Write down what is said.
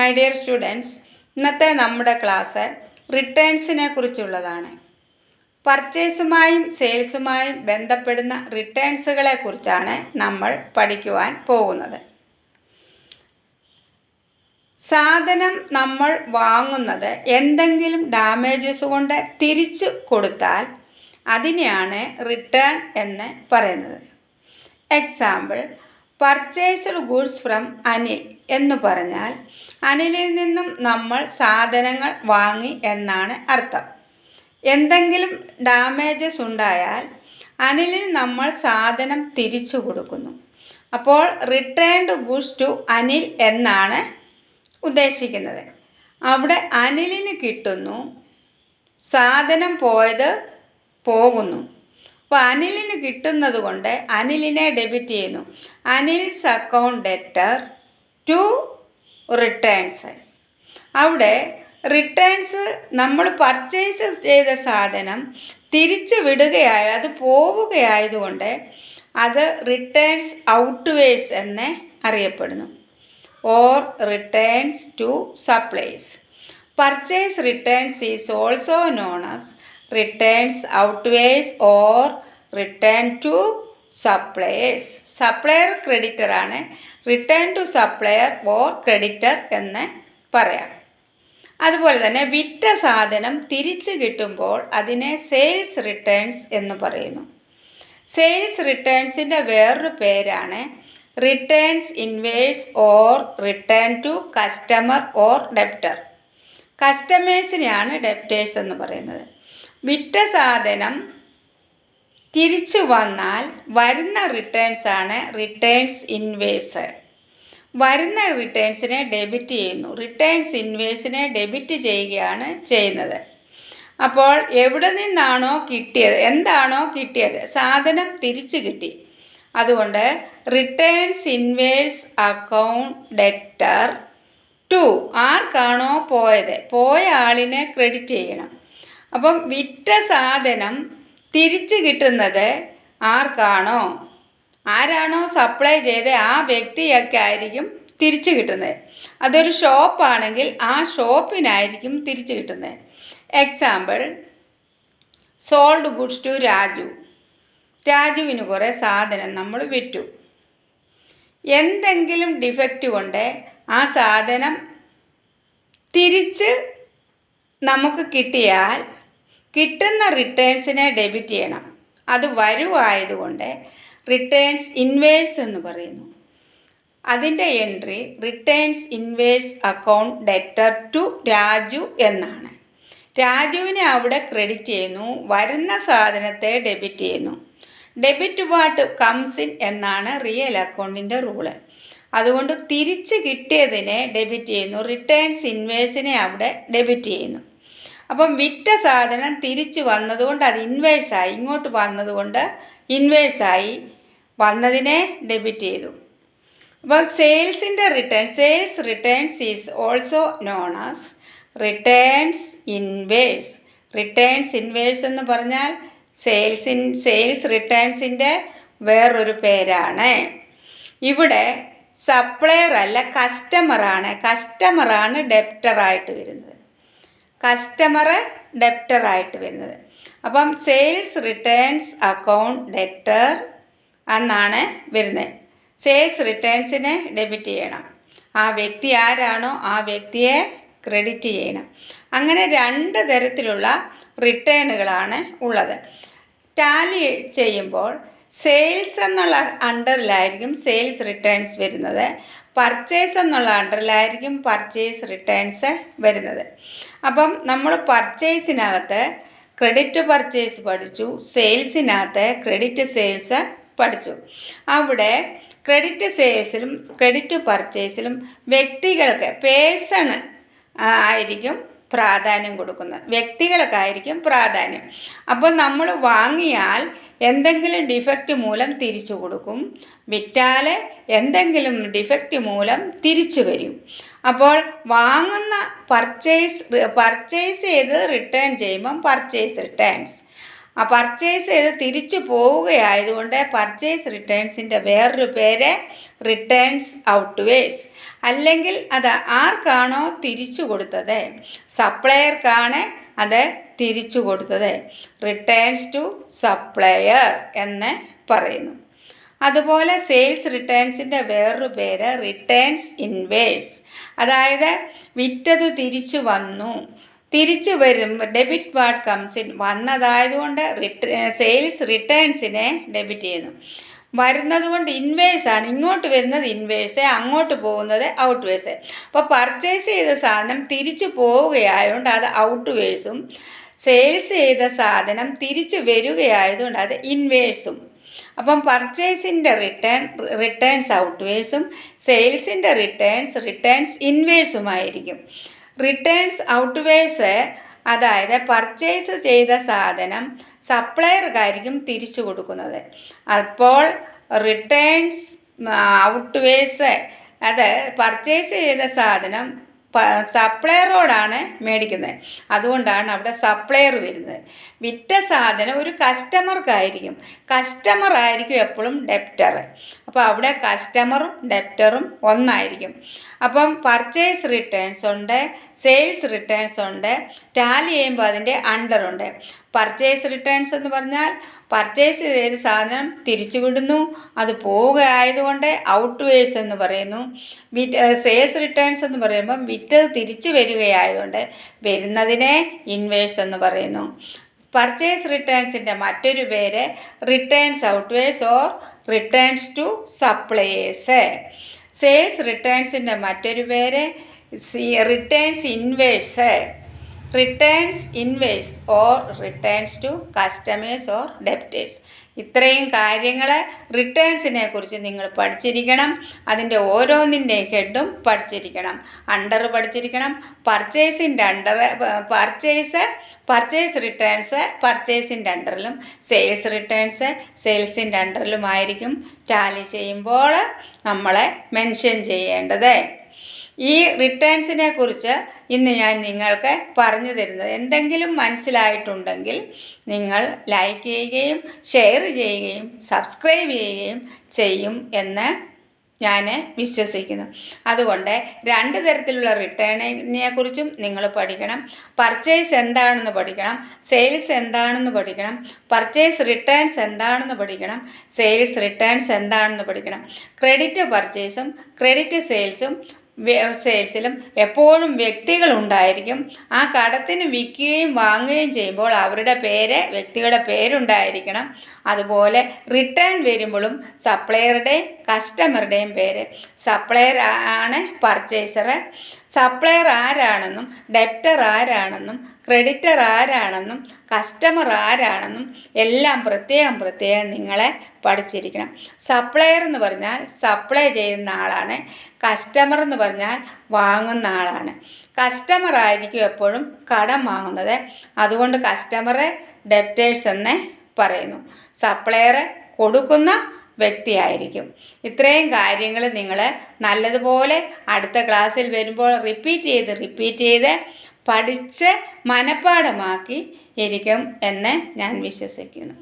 My dear students, ഇന്നത്തെ നമ്മുടെ class റിട്ടേൺസിനെ കുറിച്ചുള്ളതാണ്. പർച്ചേസുമായും സെയിൽസുമായും ബന്ധപ്പെടുന്ന റിട്ടേൺസുകളെ കുറിച്ചാണ് നമ്മൾ പഠിക്കുവാൻ പോകുന്നത്. സാധനം നമ്മൾ വാങ്ങുന്നത് എന്തെങ്കിലും ഡാമേജസ് കൊണ്ട് തിരിച്ചു കൊടുത്താൽ അതിനെയാണ് റിട്ടേൺ എന്ന് പറയുന്നത്. Example, purchased goods from Anil എന്ന് പറഞ്ഞാൽ അനിലിൽ നിന്നും നമ്മൾ സാധനങ്ങൾ വാങ്ങി എന്നാണ് അർത്ഥം. എന്തെങ്കിലും ഡാമേജസ് ഉണ്ടായാൽ അനിലിന് നമ്മൾ സാധനം തിരിച്ചു കൊടുക്കുന്നു. അപ്പോൾ റിട്ടേൺഡ് ഗുഡ്സ് ടു അനിൽ എന്നാണ് ഉദ്ദേശിക്കുന്നത്. അവിടെ അനിലിന് കിട്ടുന്നു, സാധനം പോയത് പോകുന്നു. അപ്പോൾ അനിലിന് കിട്ടുന്നത് കൊണ്ട് അനിലിനെ ഡെബിറ്റ് ചെയ്യുന്നു. Anil's account debtor to returns. അവിടെ റിട്ടേൺസ് നമ്മൾ പർച്ചേസ് ചെയ്ത സാധനം തിരിച്ച് വിടുകയായ അത് പോവുകയായതുകൊണ്ട് അത് റിട്ടേൺസ് ഔട്ട്വേഴ്സ് എന്ന് അറിയപ്പെടുന്നു. Or returns to supplies. Purchase returns is also known as returns outwards or return to suppliers. Supplier ക്രെഡിറ്ററാണ്, return to supplier or creditor എന്ന് പറയാം. അതുപോലെ തന്നെ വിറ്റ സാധനം തിരിച്ചു കിട്ടുമ്പോൾ അതിനെ സെയിൽസ് റിട്ടേൺസ് എന്ന് പറയുന്നു. സെയിൽസ് റിട്ടേൺസിൻ്റെ വേറൊരു പേരാണ് returns inwards or return to customer or debtor. കസ്റ്റമേഴ്സിനെയാണ് ഡെപ്റ്റേഴ്സ് എന്ന് പറയുന്നത്. വിറ്റ സാധനം തിരിച്ചു വന്നാൽ വരുന്ന റിട്ടേൺസ് ആണ് റിട്ടേൺസ് ഇൻവേഴ്സ്. വരുന്ന റിട്ടേൺസിനെ ഡെബിറ്റ് ചെയ്യുന്നു. റിട്ടേൺസ് ഇൻവേഴ്സിനെ ഡെബിറ്റ് ചെയ്യുകയാണ് ചെയ്യുന്നത്. അപ്പോൾ എവിടെ നിന്നാണോ കിട്ടിയത്, എന്താണോ കിട്ടിയത്, സാധനം തിരിച്ചു കിട്ടി. അതുകൊണ്ട് returns inwards account debtor to, ആർക്കാണോ പോയത്, പോയ ആളിനെ ക്രെഡിറ്റ് ചെയ്യണം. അപ്പം വിറ്റ സാധനം തിരിച്ചു കിട്ടുന്നത് ആരാണോ സപ്ലൈ ചെയ്ത് ആ വ്യക്തിയൊക്കെ ആയിരിക്കും തിരിച്ചു കിട്ടുന്നത്. അതൊരു ഷോപ്പാണെങ്കിൽ ആ ഷോപ്പിനായിരിക്കും തിരിച്ചു കിട്ടുന്നത്. Example, sold goods to Raju. രാജുവിന് കുറേ സാധനം നമ്മൾ വിറ്റു. എന്തെങ്കിലും ഡിഫക്റ്റ് കൊണ്ട് ആ സാധനം തിരിച്ച് നമുക്ക് കിട്ടിയാൽ കിട്ടുന്ന റിട്ടേൺസിനെ ഡെബിറ്റ് ചെയ്യണം. അത് വരുവായതുകൊണ്ട് റിട്ടേൺസ് ഇൻവേഴ്സ് എന്ന് പറയുന്നു. അതിൻ്റെ entry returns inwards account debtor to Raju എന്നാണ്. രാജുവിനെ അവിടെ ക്രെഡിറ്റ് ചെയ്യുന്നു, വരുന്ന സാധനത്തെ ഡെബിറ്റ് ചെയ്യുന്നു. ഡെബിറ്റ് വാട്ട് കംസ് ഇൻ എന്നാണ് റിയൽ അക്കൗണ്ടിൻ്റെ റൂള്. അതുകൊണ്ട് തിരിച്ച് കിട്ടിയതിനെ ഡെബിറ്റ് ചെയ്യുന്നു, റിട്ടേൺസ് ഇൻവേഴ്സിനെ അവിടെ ഡെബിറ്റ് ചെയ്യുന്നു. അപ്പം വിറ്റ സാധനം തിരിച്ച് വന്നതുകൊണ്ട് അത് ഇൻവേഴ്സായി, ഇങ്ങോട്ട് വന്നതുകൊണ്ട് ഇൻവേഴ്സായി, വന്നതിനെ ഡെബിറ്റ് ചെയ്തു. അപ്പോൾ സെയിൽസിൻ്റെ sales returns is also known as returns inwards. Returns inwards എന്ന് പറഞ്ഞാൽ സെയിൽസ് റിട്ടേൺസിൻ്റെ വേറൊരു പേരാണ്. ഇവിടെ സപ്ലയർ അല്ല, കസ്റ്റമറാണ് ഡെപ്റ്ററായിട്ട് വരുന്നത്. അപ്പം സെയിൽസ് റിട്ടേൺസ് അക്കൗണ്ട് ഡെപ്റ്റർ എന്നാണ് വരുന്നത്. സെയിൽസ് റിട്ടേൺസിനെ ഡെബിറ്റ് ചെയ്യണം. ആ വ്യക്തി ആരാണോ ആ വ്യക്തിയെ ക്രെഡിറ്റ് ചെയ്യണം. അങ്ങനെ രണ്ട് തരത്തിലുള്ള റിട്ടേണുകളാണ് ഉള്ളത്. ടാലി ചെയ്യുമ്പോൾ സെയിൽസ് എന്നുള്ള അണ്ടറിലായിരിക്കും സെയിൽസ് റിട്ടേൺസ് വരുന്നത്, പർച്ചേസ് എന്നുള്ള അണ്ടറിലായിരിക്കും പർച്ചേസ് റിട്ടേൺസ് വരുന്നത്. അപ്പം നമ്മൾ പർച്ചേസിനകത്ത് ക്രെഡിറ്റ് പർച്ചേസ് പഠിച്ചു, സെയിൽസിനകത്ത് ക്രെഡിറ്റ് സെയിൽസ് പഠിച്ചു. അവിടെ ക്രെഡിറ്റ് സെയിൽസിലും ക്രെഡിറ്റ് പർച്ചേസിലും വ്യക്തികൾക്ക് ആയിരിക്കും പ്രാധാന്യം കൊടുക്കുന്നത്, വ്യക്തികൾക്കായിരിക്കും പ്രാധാന്യം. അപ്പോൾ നമ്മൾ വാങ്ങിയാൽ എന്തെങ്കിലും ഡിഫക്റ്റ് മൂലം തിരിച്ചു കൊടുക്കും, വിറ്റാൽ എന്തെങ്കിലും ഡിഫക്റ്റ് മൂലം തിരിച്ചു വരും. അപ്പോൾ വാങ്ങുന്ന പർച്ചേസ് ചെയ്ത് റിട്ടേൺ ചെയ്യുമ്പം പർച്ചേസ് റിട്ടേൺസ്, ആ പർച്ചേസ് ചെയ്ത് തിരിച്ചു പോവുകയായതുകൊണ്ട് പർച്ചേസ് റിട്ടേൺസിൻ്റെ വേറൊരു പേര് റിട്ടേൺസ് ഔട്ട്വേഴ്സ്. അല്ലെങ്കിൽ അത് ആർക്കാണോ തിരിച്ചു കൊടുത്തത്, സപ്ലയർക്കാണ് അത് തിരിച്ചു കൊടുത്തത്, റിട്ടേൺസ് ടു സപ്ലയർ എന്ന് പറയുന്നു. അതുപോലെ സെയിൽസ് റിട്ടേൺസിൻ്റെ വേറൊരു പേര് റിട്ടേൺസ് ഇൻവേഴ്സ്. അതായത് വിറ്റത് തിരിച്ചു വന്നു, തിരിച്ചു വരും, ഡെബിറ്റ് വാട്ട് കംസ് ഇൻ, വന്നതായതുകൊണ്ട് സെയിൽസ് റിട്ടേൺസിനെ ഡെബിറ്റ് ചെയ്യുന്നു. വരുന്നത് കൊണ്ട് ഇൻവേഴ്സാണ്, ഇങ്ങോട്ട് വരുന്നത് ഇൻവേഴ്സ്, അങ്ങോട്ട് പോകുന്നത് ഔട്ട്വേഴ്സ്. അപ്പോൾ പർച്ചേസ് ചെയ്ത സാധനം തിരിച്ചു പോവുകയായതുകൊണ്ട് അത് ഔട്ട്വേഴ്സും, സെയിൽസ് ചെയ്ത സാധനം തിരിച്ചു വരികയായതുകൊണ്ട് അത് ഇൻവേഴ്സും. അപ്പം പർച്ചേസിൻ്റെ റിട്ടേൺസ് ഔട്ട്വേഴ്സും സെയിൽസിൻ്റെ റിട്ടേൺസ് ഇൻവേഴ്സുമായിരിക്കും. റിട്ടേൺസ് ഔട്ട്വേഴ്സ് അതായത് പർച്ചേസ് ചെയ്ത സാധനം സപ്ലയർക്കായിരിക്കും തിരിച്ചു കൊടുക്കുന്നത്. അപ്പോൾ റിട്ടേൺസ് ഔട്ട്വേഴ്സ് അത് പർച്ചേസ് ചെയ്ത സാധനം സപ്ലയറോടാണ് മേടിക്കുന്നത്, അതുകൊണ്ടാണ് അവിടെ സപ്ലയർ വരുന്നത്. വിറ്റ സാധനം ഒരു കസ്റ്റമർക്കായിരിക്കും, കസ്റ്റമർ ആയിരിക്കും എപ്പോഴും ഡെപ്റ്റർ. അപ്പോൾ അവിടെ കസ്റ്റമറും ഡെപ്റ്ററും ഒന്നായിരിക്കും. അപ്പം പർച്ചേസ് റിട്ടേൺസ് ഉണ്ട്, സെയിൽസ് റിട്ടേൺസ് ഉണ്ട്, ടാലി ചെയ്യുമ്പോൾ അതിൻ്റെ അണ്ടറുണ്ട്. പർച്ചേസ് റിട്ടേൺസ് എന്ന് പറഞ്ഞാൽ പർച്ചേസ് ചെയ്ത സാധനം തിരിച്ചു വിടുന്നു, അത് പോവുകയായതുകൊണ്ട് ഔട്ട്വേഴ്സ് എന്ന് പറയുന്നു. സെയിൽസ് റിട്ടേൺസ് എന്ന് പറയുമ്പം വിറ്റത് തിരിച്ചു വരികയായതുകൊണ്ട് വരുന്നതിനെ ഇൻവേഴ്സ് എന്ന് പറയുന്നു. പർച്ചേസ് റിട്ടേൺസിൻ്റെ മറ്റൊരു പേര് returns outwards or returns to suppliers. Sales റിട്ടേൺസിൻ്റെ മറ്റൊരു പേര് returns inwards, returns inwards or returns to customers or debtors. ഇത്രയും കാര്യങ്ങൾ റിട്ടേൺസിനെ കുറിച്ച് നിങ്ങൾ പഠിച്ചിരിക്കണം. അതിൻ്റെ ഓരോന്നിൻ്റെ ഹെഡും പഠിച്ചിരിക്കണം, അണ്ടർ പഠിച്ചിരിക്കണം. പർച്ചേസിൻ്റെ അണ്ടർ പർച്ചേസ് റിട്ടേൺസ് പർച്ചേസിൻ്റെ അണ്ടറിലും, സെയിൽസ് റിട്ടേൺസ് സെയിൽസിൻ്റെ അണ്ടറിലുമായിരിക്കും ടാലി ചെയ്യുമ്പോൾ നമ്മളെ മെൻഷൻ ചെയ്യേണ്ടത്. ഈ റിട്ടേൺസിനെ കുറിച്ച് ഇന്ന് ഞാൻ നിങ്ങൾക്ക് പറഞ്ഞു തരുന്നത് എന്തെങ്കിലും മനസ്സിലായിട്ടുണ്ടെങ്കിൽ നിങ്ങൾ ലൈക്ക് ചെയ്യുകയും ഷെയർ ചെയ്യുകയും സബ്സ്ക്രൈബ് ചെയ്യുകയും ചെയ്യും എന്ന് ഞാൻ വിശ്വസിക്കുന്നു. അതുകൊണ്ട് രണ്ട് തരത്തിലുള്ള റിട്ടേണിനെ കുറിച്ചും നിങ്ങൾ പഠിക്കണം. പർച്ചേസ് എന്താണെന്ന് പഠിക്കണം, സെയിൽസ് എന്താണെന്ന് പഠിക്കണം, പർച്ചേസ് റിട്ടേൺസ് എന്താണെന്ന് പഠിക്കണം, സെയിൽസ് റിട്ടേൺസ് എന്താണെന്ന് പഠിക്കണം. ക്രെഡിറ്റ് പർച്ചേസും ക്രെഡിറ്റ് സെയിൽസിലും എപ്പോഴും വ്യക്തികളുണ്ടായിരിക്കും. ആ കടത്തിന് വിൽക്കുകയും വാങ്ങുകയും ചെയ്യുമ്പോൾ അവരുടെ വ്യക്തിയുടെ പേരുണ്ടായിരിക്കണം. അതുപോലെ റിട്ടേൺ വരുമ്പോഴും സപ്ലയറുടെയും കസ്റ്റമറുടെയും പേര്. സപ്ലയർ ആണ് പർച്ചേസർ, സപ്ലയർ ആരാണെന്നും ഡെപ്റ്റർ ആരാണെന്നും ക്രെഡിറ്റർ ആരാണെന്നും കസ്റ്റമർ ആരാണെന്നും എല്ലാം പ്രത്യേകം നിങ്ങളെ പഠിച്ചിരിക്കണം. സപ്ലയർ എന്ന് പറഞ്ഞാൽ സപ്ലൈ ചെയ്യുന്ന ആളാണ്, കസ്റ്റമർ എന്ന് പറഞ്ഞാൽ വാങ്ങുന്ന ആളാണ്. കസ്റ്റമർ ആയിരിക്കും എപ്പോഴും കടം വാങ്ങുന്നത്, അതുകൊണ്ട് കസ്റ്റമറെ ഡെപ്റ്റേഴ്സ് എന്ന് പറയുന്നു. സപ്ലയർ കൊടുക്കുന്ന വ്യക്തിയായിരിക്കും. ഇത്രയും കാര്യങ്ങൾ നിങ്ങൾ നല്ലതുപോലെ അടുത്ത ക്ലാസ്സിൽ വരുമ്പോൾ റിപ്പീറ്റ് ചെയ്ത് പഠിച്ച് മനഃപ്പാഠമാക്കി ഇരിക്കും എന്ന് ഞാൻ വിശ്വസിക്കുന്നു.